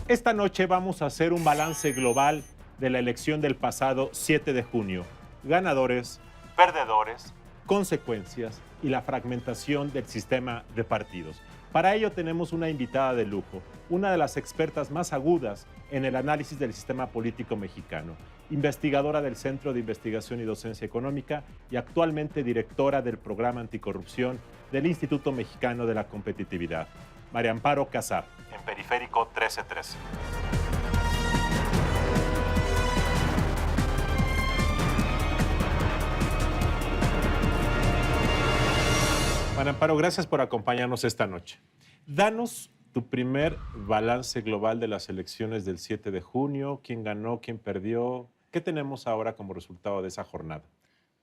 Esta noche vamos a hacer un balance global de la elección del pasado 7 de junio. Ganadores, perdedores, consecuencias y la fragmentación del sistema de partidos. Para ello tenemos una invitada de lujo, una de las expertas más agudas en el análisis del sistema político mexicano, investigadora del Centro de Investigación y Docencia Económica y actualmente directora del Programa Anticorrupción del Instituto Mexicano de la Competitividad, María Amparo Casar, en Periférico 1313. María Amparo, gracias por acompañarnos esta noche. Danos tu primer balance global de las elecciones del 7 de junio. ¿Quién ganó? ¿Quién perdió? ¿Qué tenemos ahora como resultado de esa jornada?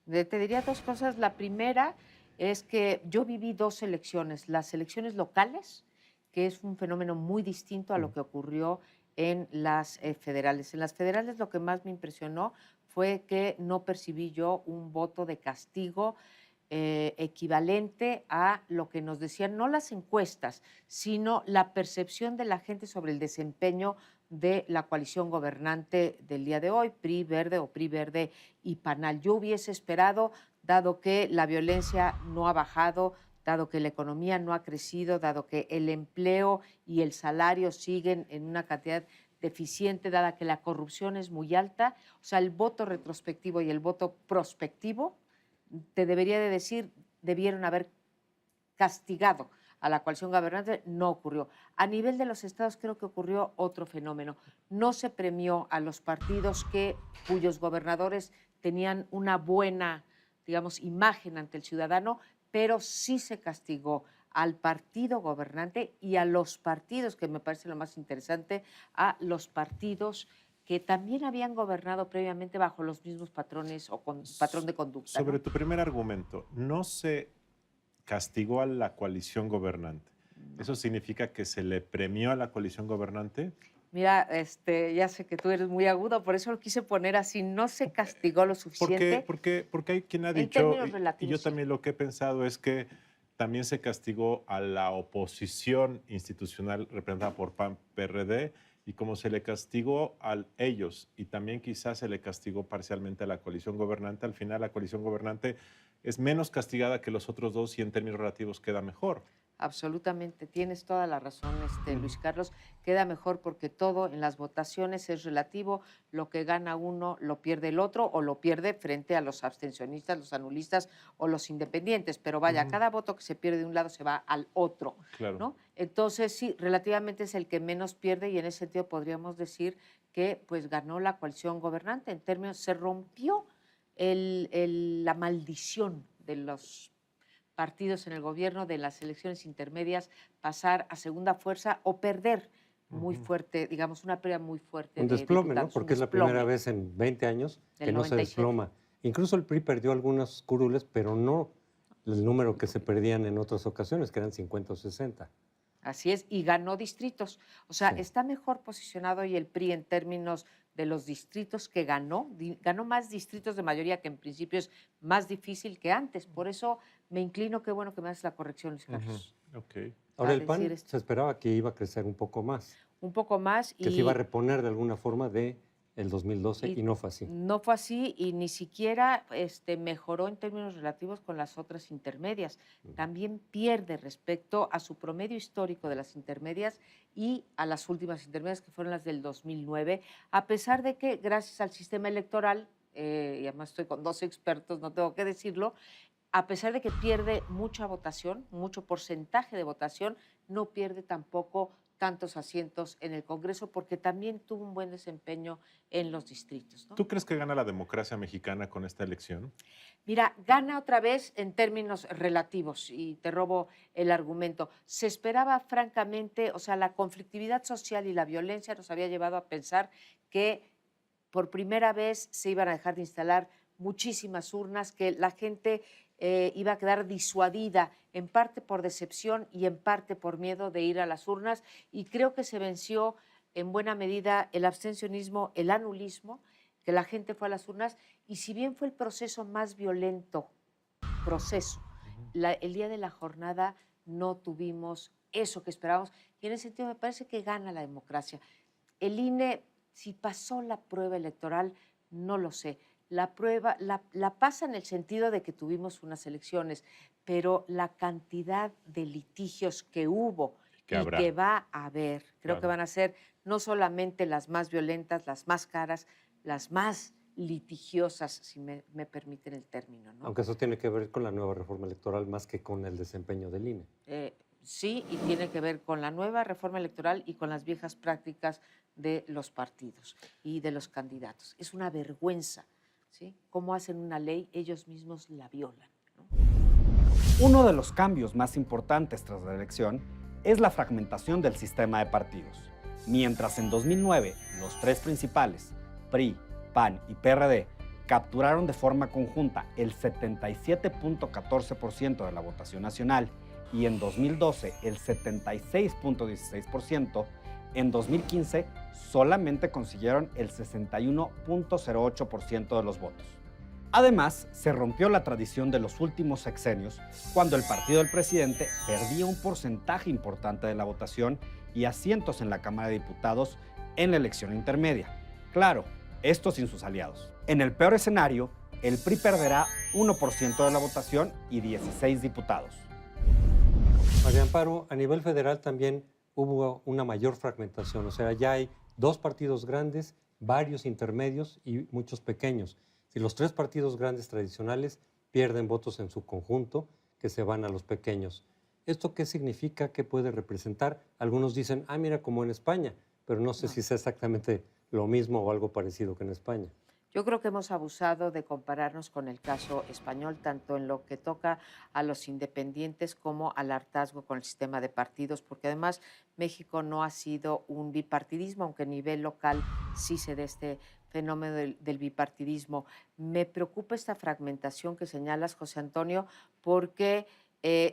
Te diría dos cosas. La primera es que yo viví dos elecciones. Las elecciones locales, que es un fenómeno muy distinto a lo que ocurrió en las federales. En las federales lo que más me impresionó fue que no percibí yo un voto de castigo equivalente a lo que nos decían, no las encuestas, sino la percepción de la gente sobre el desempeño de la coalición gobernante del día de hoy, PRI Verde o PRI Verde y PANAL. Yo hubiese esperado, dado que la violencia no ha bajado, dado que la economía no ha crecido, dado que el empleo y el salario siguen en una cantidad deficiente, dada que la corrupción es muy alta, o sea, el voto retrospectivo y el voto prospectivo, te debería de decir, debieron haber castigado a la coalición gobernante, no ocurrió. A nivel de los estados creo que ocurrió otro fenómeno. No se premió a los partidos cuyos gobernadores tenían una buena, digamos, imagen ante el ciudadano, pero sí se castigó al partido gobernante y a los partidos, que me parece lo más interesante, a los partidos que también habían gobernado previamente bajo los mismos patrones o patrón de conducta. Sobre ¿no? tu primer argumento, no se castigó a la coalición gobernante. No. ¿Eso significa que se le premió a la coalición gobernante? Mira, ya sé que tú eres muy agudo, por eso lo quise poner así, no se castigó lo suficiente. Porque hay quien ha En dicho, términos y relativos, yo sí. también lo que he pensado es que también se castigó a la oposición institucional representada por PAN-PRD, y como se le castigó a ellos y también quizás se le castigó parcialmente a la coalición gobernante, al final la coalición gobernante es menos castigada que los otros dos y en términos relativos queda mejor. Absolutamente, tienes toda la razón, Luis Carlos. Queda mejor porque todo en las votaciones es relativo. Lo que gana uno lo pierde el otro o lo pierde frente a los abstencionistas, los anulistas o los independientes. Pero vaya, cada voto que se pierde de un lado se va al otro. Claro. ¿no? Entonces, sí, relativamente es el que menos pierde y en ese sentido podríamos decir que pues ganó la coalición gobernante. En términos, se rompió la maldición de los partidos en el gobierno de las elecciones intermedias, pasar a segunda fuerza o perder muy fuerte, digamos, una pérdida muy fuerte. Un de desplome, diputados, ¿no? Porque es la primera vez en 20 años que no se 97. desploma. Incluso el PRI perdió algunas curules, pero no el número que se perdían en otras ocasiones, que eran 50 o 60. Así es, y ganó distritos. O sea, Sí. está mejor posicionado hoy el PRI en términos de los distritos que ganó. Ganó más distritos de mayoría, que en principio es más difícil que antes. Por eso me inclino, qué bueno que me haces la corrección, Luis Carlos. Okay. Ahora, a el PAN decir esto. se esperaba que iba a crecer un poco más, Un poco más. que se iba a reponer de alguna forma de el 2012 y no fue así. No fue así y ni siquiera mejoró en términos relativos con las otras intermedias. También pierde respecto a su promedio histórico de las intermedias y a las últimas intermedias, que fueron las del 2009, a pesar de que gracias al sistema electoral, y además estoy con dos expertos, no tengo que decirlo, a pesar de que pierde mucha votación, mucho porcentaje de votación, no pierde tampoco tantos asientos en el Congreso porque también tuvo un buen desempeño en los distritos. ¿no? ¿Tú crees que gana la democracia mexicana con esta elección? Mira, gana otra vez en términos relativos y te robo el argumento. Se esperaba francamente, o sea, la conflictividad social y la violencia nos había llevado a pensar que por primera vez se iban a dejar de instalar muchísimas urnas, que la gente iba a quedar disuadida, en parte por decepción y en parte por miedo de ir a las urnas, y creo que se venció en buena medida el abstencionismo, el anulismo, que la gente fue a las urnas, y si bien fue el proceso más violento, el día de la jornada no tuvimos eso que esperábamos, y en ese sentido me parece que gana la democracia. El INE, si pasó la prueba electoral, no lo sé. La prueba la pasa en el sentido de que tuvimos unas elecciones, pero la cantidad de litigios que hubo Que y habrá. que va a haber, creo que Claro. van a ser no solamente las más violentas, las más caras, las más litigiosas, si me permiten el término, ¿no? Aunque eso tiene que ver con la nueva reforma electoral más que con el desempeño del INE. Sí, y tiene que ver con la nueva reforma electoral y con las viejas prácticas de los partidos y de los candidatos. Es una vergüenza, ¿sí? Cómo hacen una ley, ellos mismos la violan, ¿no? Uno de los cambios más importantes tras la elección es la fragmentación del sistema de partidos. Mientras en 2009 los tres principales, PRI, PAN y PRD, capturaron de forma conjunta el 77.14% de la votación nacional y en 2012 el 76.16%, en 2015 solamente consiguieron el 61.08% de los votos. Además, se rompió la tradición de los últimos sexenios, cuando el partido del presidente perdía un porcentaje importante de la votación y asientos en la Cámara de Diputados en la elección intermedia. Claro, esto sin sus aliados. En el peor escenario, el PRI perderá 1% de la votación y 16 diputados. María Amparo, a nivel federal también hubo una mayor fragmentación, o sea, ya hay 2 partidos grandes, varios intermedios y muchos pequeños. Si los 3 partidos grandes tradicionales pierden votos en su conjunto, que se van a los pequeños. ¿Esto qué significa? ¿Qué puede representar? Algunos dicen, mira, como en España, pero no sé si es exactamente lo mismo o algo parecido que en España. Yo creo que hemos abusado de compararnos con el caso español, tanto en lo que toca a los independientes como al hartazgo con el sistema de partidos, porque además México no ha sido un bipartidismo, aunque a nivel local sí se dé este fenómeno del bipartidismo. Me preocupa esta fragmentación que señalas, José Antonio, porque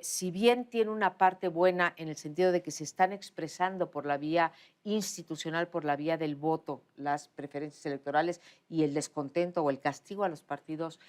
si bien tiene una parte buena en el sentido de que se están expresando por la vía institucional, por la vía del voto, las preferencias electorales y el descontento o el castigo a los partidos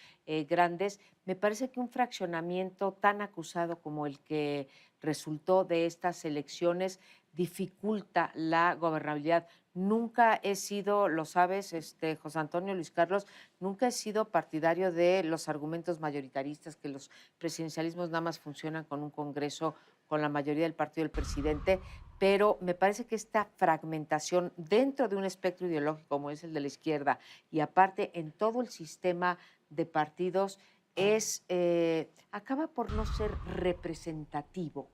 grandes, me parece que un fraccionamiento tan acusado como el que resultó de estas elecciones dificulta la gobernabilidad. Nunca he sido, lo sabes, José Antonio, Luis Carlos, nunca he sido partidario de los argumentos mayoritaristas, que los presidencialismos nada más funcionan con un Congreso con la mayoría del partido del presidente, pero me parece que esta fragmentación dentro de un espectro ideológico como es el de la izquierda y aparte en todo el sistema de partidos acaba por no ser representativo.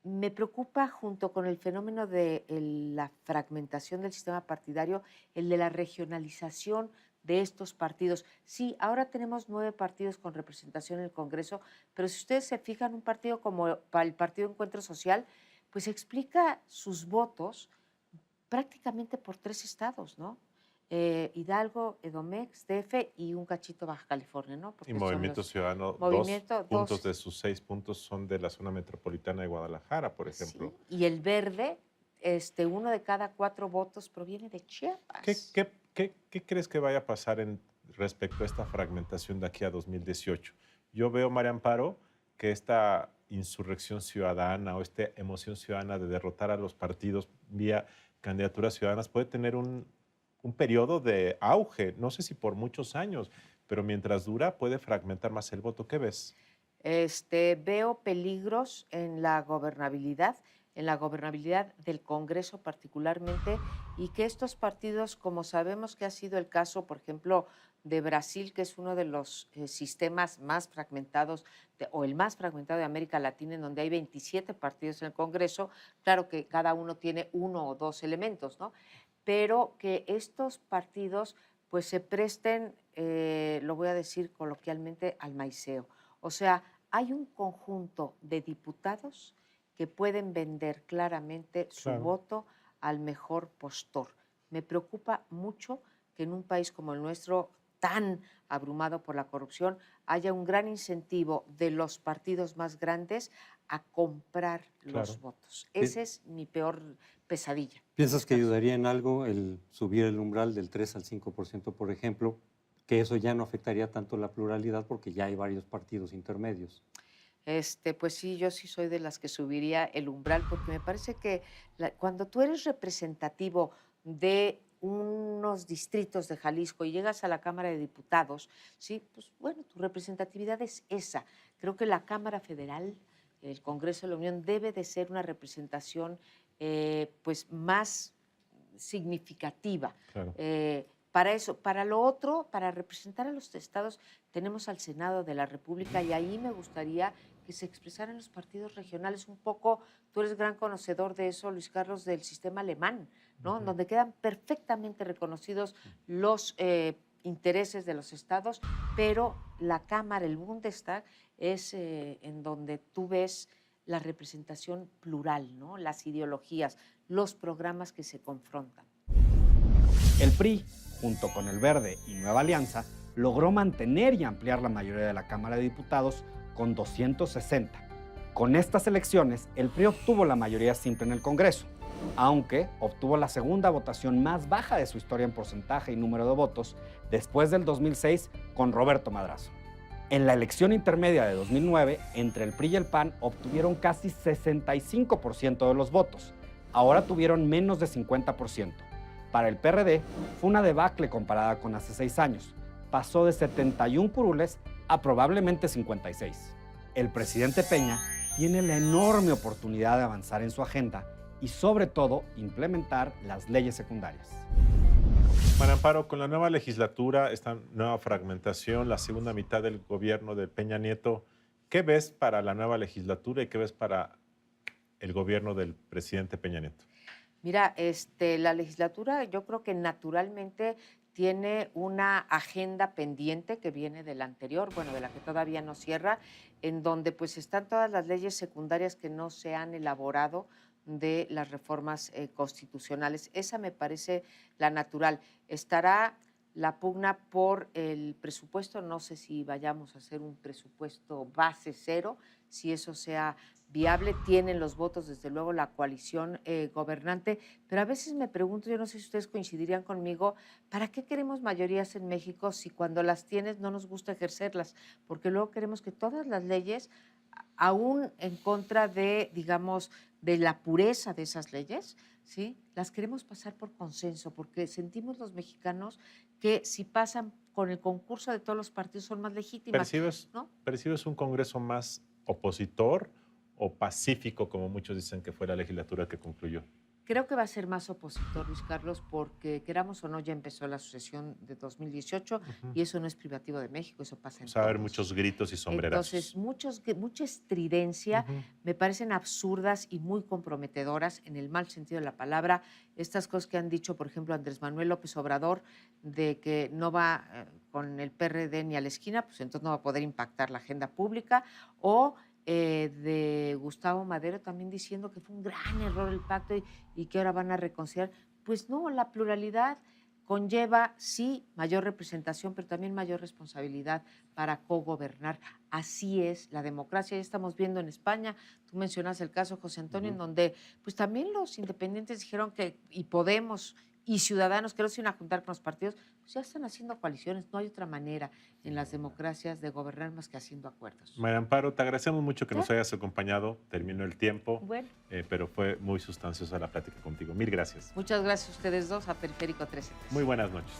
Me preocupa, junto con el fenómeno de la fragmentación del sistema partidario, el de la regionalización de estos partidos. Sí, ahora tenemos 9 partidos con representación en el Congreso, pero si ustedes se fijan, un partido como el Partido Encuentro Social, pues explica sus votos prácticamente por 3 estados, ¿no? Hidalgo, Edomex, DF y un cachito Baja California, ¿no? Y Movimiento Ciudadano, Movimiento, 2 puntos de sus 6 puntos son de la zona metropolitana de Guadalajara, por ejemplo. Sí, y el Verde, 1 de cada 4 votos proviene de Chiapas. ¿Qué crees que vaya a pasar respecto a esta fragmentación de aquí a 2018? Yo veo, María Amparo, que esta insurrección ciudadana o esta emoción ciudadana de derrotar a los partidos vía candidaturas ciudadanas puede tener un periodo de auge, no sé si por muchos años, pero mientras dura puede fragmentar más el voto. ¿Qué ves? Veo peligros en la gobernabilidad del Congreso particularmente, y que estos partidos, como sabemos que ha sido el caso, por ejemplo, de Brasil, que es uno de los sistemas más fragmentados o el más fragmentado de América Latina, en donde hay 27 partidos en el Congreso, claro que cada uno tiene 1 o 2 elementos, ¿no? Pero que estos partidos pues se presten, lo voy a decir coloquialmente, al maiceo. O sea, hay un conjunto de diputados que pueden vender claramente su voto al mejor postor. Me preocupa mucho que en un país como el nuestro, tan abrumado por la corrupción, haya un gran incentivo de los partidos más grandes a comprar los votos. Esa es mi peor pesadilla. ¿Piensas que ayudaría en algo el subir el umbral del 3 al 5%, por ejemplo, que eso ya no afectaría tanto la pluralidad porque ya hay varios partidos intermedios? Pues sí, yo sí soy de las que subiría el umbral, porque me parece que cuando tú eres representativo de unos distritos de Jalisco y llegas a la Cámara de Diputados, ¿sí? Pues bueno, tu representatividad es esa. Creo que la Cámara Federal, el Congreso de la Unión, debe de ser una representación pues más significativa. Claro. Para eso, para lo otro, para representar a los estados, tenemos al Senado de la República y ahí me gustaría que se expresaran los partidos regionales un poco. Tú eres gran conocedor de eso, Luis Carlos, del sistema alemán, ¿no? Ujú. Donde quedan perfectamente reconocidos los intereses de los estados, pero la Cámara, el Bundestag, es en donde tú ves la representación plural, ¿no? Las ideologías, los programas que se confrontan. El PRI, junto con el Verde y Nueva Alianza, logró mantener y ampliar la mayoría de la Cámara de Diputados con 260. Con estas elecciones, el PRI obtuvo la mayoría simple en el Congreso, aunque obtuvo la segunda votación más baja de su historia en porcentaje y número de votos después del 2006 con Roberto Madrazo. En la elección intermedia de 2009, entre el PRI y el PAN obtuvieron casi 65% de los votos. Ahora tuvieron menos de 50%. Para el PRD fue una debacle comparada con hace 6 años. Pasó de 71 curules a probablemente 56. El presidente Peña tiene la enorme oportunidad de avanzar en su agenda y sobre todo implementar las leyes secundarias. María Amparo, con la nueva legislatura, esta nueva fragmentación, la segunda mitad del gobierno de Peña Nieto, ¿qué ves para la nueva legislatura y qué ves para el gobierno del presidente Peña Nieto? Mira, la legislatura yo creo que naturalmente tiene una agenda pendiente que viene de la anterior, bueno, de la que todavía no cierra, en donde pues están todas las leyes secundarias que no se han elaborado de las reformas constitucionales. Esa me parece la natural. Estará la pugna por el presupuesto, no sé si vayamos a hacer un presupuesto base cero, si eso sea viable. Tienen los votos, desde luego, la coalición gobernante, pero a veces me pregunto, yo no sé si ustedes coincidirían conmigo, ¿para qué queremos mayorías en México si cuando las tienes no nos gusta ejercerlas? Porque luego queremos que todas las leyes, aún en contra de, digamos, de la pureza de esas leyes, ¿sí?, las queremos pasar por consenso, porque sentimos los mexicanos que si pasan con el concurso de todos los partidos son más legítimas. ¿No? ¿Percibes un Congreso más opositor o pacífico, como muchos dicen que fue la legislatura que concluyó? Creo que va a ser más opositor, Luis Carlos, porque queramos o no, ya empezó la sucesión de 2018 y eso no es privativo de México, eso pasa en Va a haber todos. muchos gritos y sombrerazos. Entonces, mucha estridencia, me parecen absurdas y muy comprometedoras en el mal sentido de la palabra. Estas cosas que han dicho, por ejemplo, Andrés Manuel López Obrador, de que no va con el PRD ni a la esquina, pues entonces no va a poder impactar la agenda pública, o de Gustavo Madero también diciendo que fue un gran error el pacto y que ahora van a reconciliar. Pues no, la pluralidad conlleva, sí, mayor representación, pero también mayor responsabilidad para cogobernar. Así es la democracia. Ya estamos viendo en España, tú mencionas el caso José Antonio, en donde pues también los independientes dijeron que, y Podemos y Ciudadanos, que no se iban a juntar con los partidos, pues ya están haciendo coaliciones. No hay otra manera en las democracias de gobernar más que haciendo acuerdos. María Amparo, te agradecemos mucho que nos hayas acompañado. Terminó el tiempo, Bueno. Pero fue muy sustanciosa la plática contigo. Mil gracias. Muchas gracias a ustedes dos, a Periférico 13. Muy buenas noches.